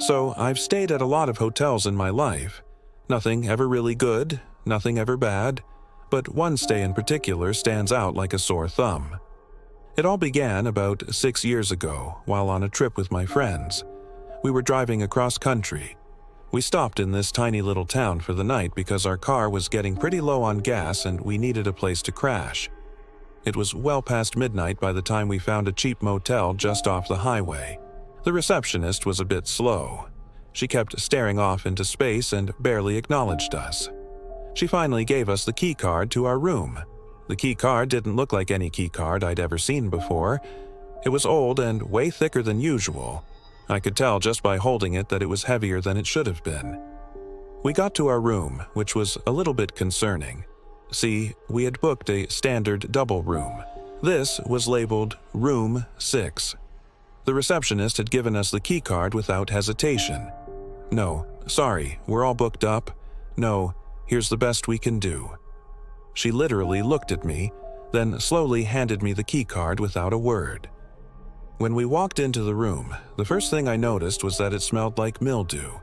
So I've stayed at a lot of hotels in my life. Nothing ever really good, nothing ever bad, but one stay in particular stands out like a sore thumb. It all began about 6 years ago while on a trip with my friends. We were driving across country. We stopped in this tiny little town for the night because our car was getting pretty low on gas and we needed a place to crash. It was well past midnight by the time we found a cheap motel just off the highway. The receptionist was a bit slow. She kept staring off into space and barely acknowledged us. She finally gave us the key card to our room. The key card didn't look like any key card I'd ever seen before. It was old and way thicker than usual. I could tell just by holding it that it was heavier than it should have been. We got to our room, which was a little bit concerning. See, we had booked a standard double room. This was labeled Room 6. The receptionist had given us the key card without hesitation. "No, sorry, we're all booked up. No, here's the best we can do." She literally looked at me, then slowly handed me the key card without a word. When we walked into the room, the first thing I noticed was that it smelled like mildew,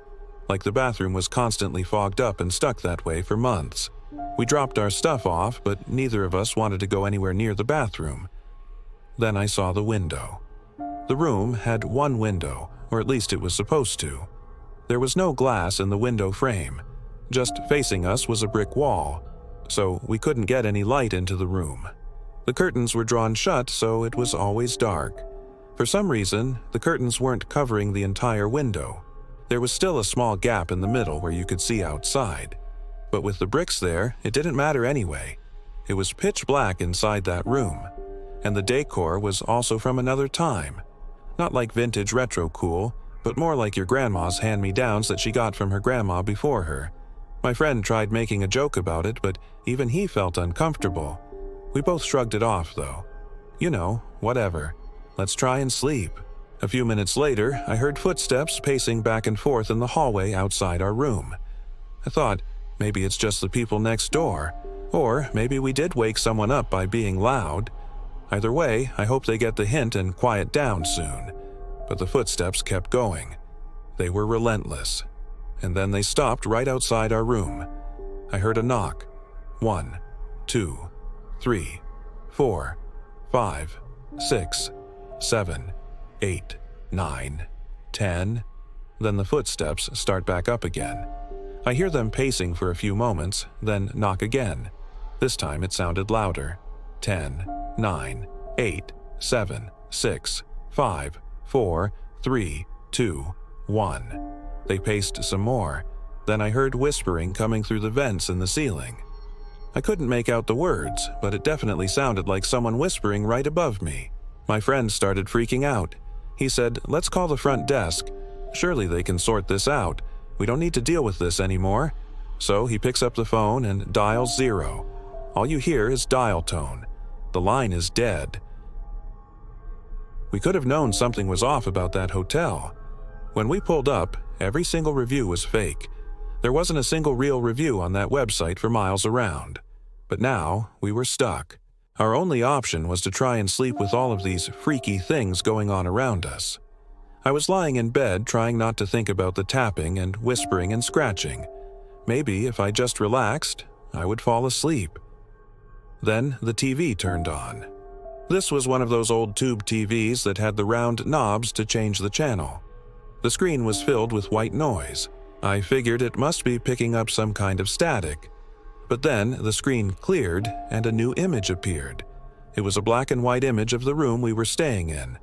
like the bathroom was constantly fogged up and stuck that way for months. We dropped our stuff off, but neither of us wanted to go anywhere near the bathroom. Then I saw the window. The room had one window, or at least it was supposed to. There was no glass in the window frame. Just facing us was a brick wall, so we couldn't get any light into the room. The curtains were drawn shut, so it was always dark. For some reason, the curtains weren't covering the entire window. There was still a small gap in the middle where you could see outside. But with the bricks there, it didn't matter anyway. It was pitch black inside that room, and the decor was also from another time. Not like vintage retro cool, but more like your grandma's hand-me-downs that she got from her grandma before her. My friend tried making a joke about it, but even he felt uncomfortable. We both shrugged it off, though. You know, whatever. Let's try and sleep. A few minutes later, I heard footsteps pacing back and forth in the hallway outside our room. I thought, maybe it's just the people next door, or maybe we did wake someone up by being loud. Either way, I hope they get the hint and quiet down soon. But the footsteps kept going. They were relentless. And then they stopped right outside our room. I heard a knock. 1, 2, 3, 4, 5, 6, 7, 8, 9, 10. Then the footsteps start back up again. I hear them pacing for a few moments, then knock again. This time it sounded louder. 10, 9, 8, 7, 6, 5, 4, 3, 2, 1. They paced some more. Then I heard whispering coming through the vents in the ceiling. I couldn't make out the words, but it definitely sounded like someone whispering right above me. My friend started freaking out. He said, "Let's call the front desk. Surely they can sort this out. We don't need to deal with this anymore." So he picks up the phone and dials 0. All you hear is dial tone. The line is dead. We could have known something was off about that hotel. When we pulled up, every single review was fake. There wasn't a single real review on that website for miles around. But now, we were stuck. Our only option was to try and sleep with all of these freaky things going on around us. I was lying in bed trying not to think about the tapping and whispering and scratching. Maybe if I just relaxed, I would fall asleep. Then the TV turned on. This was one of those old tube TVs that had the round knobs to change the channel. The screen was filled with white noise. I figured it must be picking up some kind of static. But then the screen cleared and a new image appeared. It was a black and white image of the room we were staying in.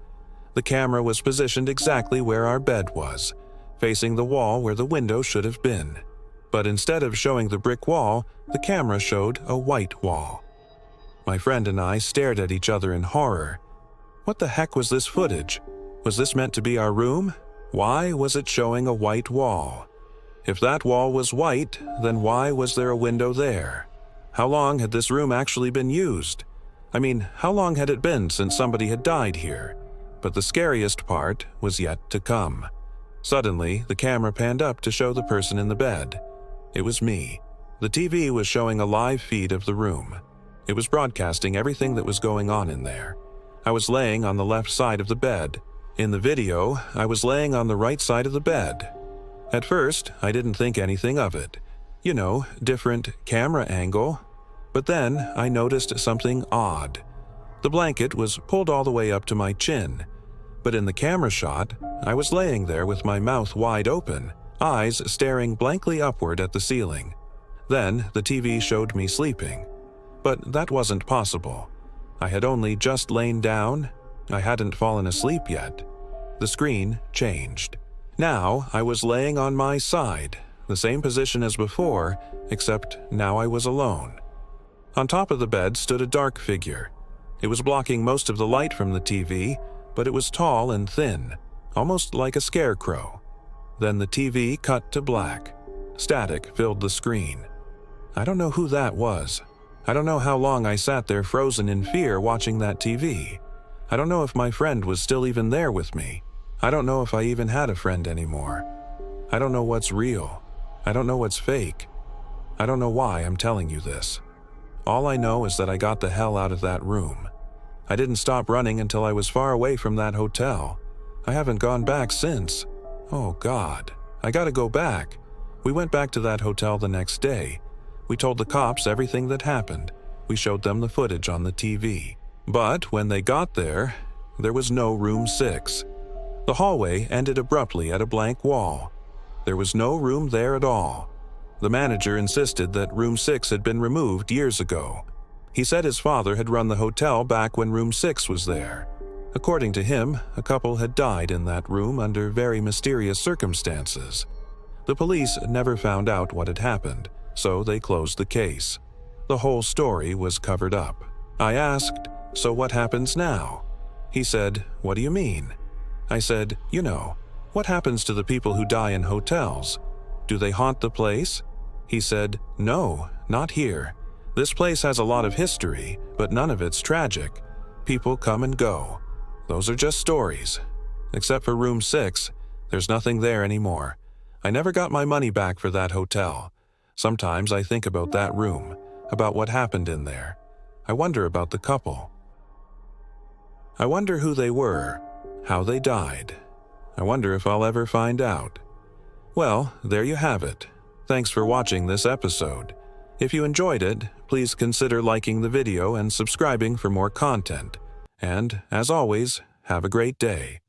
The camera was positioned exactly where our bed was, facing the wall where the window should have been. But instead of showing the brick wall, the camera showed a white wall. My friend and I stared at each other in horror. What the heck was this footage? Was this meant to be our room? Why was it showing a white wall? If that wall was white, then why was there a window there? How long had this room actually been used? I mean, how long had it been since somebody had died here? But the scariest part was yet to come. Suddenly, the camera panned up to show the person in the bed. It was me. The TV was showing a live feed of the room. It was broadcasting everything that was going on in there. I was laying on the left side of the bed. In the video, I was laying on the right side of the bed. At first, I didn't think anything of it. You know, different camera angle. But then I noticed something odd. The blanket was pulled all the way up to my chin. But in the camera shot, I was laying there with my mouth wide open, eyes staring blankly upward at the ceiling. Then the TV showed me sleeping. But that wasn't possible. I had only just lain down. I hadn't fallen asleep yet. The screen changed. Now I was laying on my side, the same position as before, except now I was alone. On top of the bed stood a dark figure. It was blocking most of the light from the TV, but it was tall and thin, almost like a scarecrow. Then the TV cut to black. Static filled the screen. I don't know who that was. I don't know how long I sat there frozen in fear watching that TV. I don't know if my friend was still even there with me. I don't know if I even had a friend anymore. I don't know what's real. I don't know what's fake. I don't know why I'm telling you this. All I know is that I got the hell out of that room. I didn't stop running until I was far away from that hotel. I haven't gone back since. Oh God, I gotta go back. We went back to that hotel the next day. We told the cops everything that happened. We showed them the footage on the TV. But when they got there was no room 6. The hallway ended abruptly at a blank wall. There was no room there at all. The manager insisted that room 6 had been removed years ago. He said his father had run the hotel back when room 6 was there. According to him, a couple had died in that room under very mysterious circumstances. The police never found out what had happened, so they closed the case. The whole story was covered up. I asked, "So what happens now?" He said, "What do you mean?" I said, "You know, what happens to the people who die in hotels? Do they haunt the place?" He said, "No, not here. This place has a lot of history, but none of it's tragic. People come and go. Those are just stories. Except for room 6, there's nothing there anymore. I never got my money back for that hotel. Sometimes I think about that room, about what happened in there. I wonder about the couple. I wonder who they were, how they died. I wonder if I'll ever find out." Well, there you have it. Thanks for watching this episode. If you enjoyed it, please consider liking the video and subscribing for more content. And, as always, have a great day.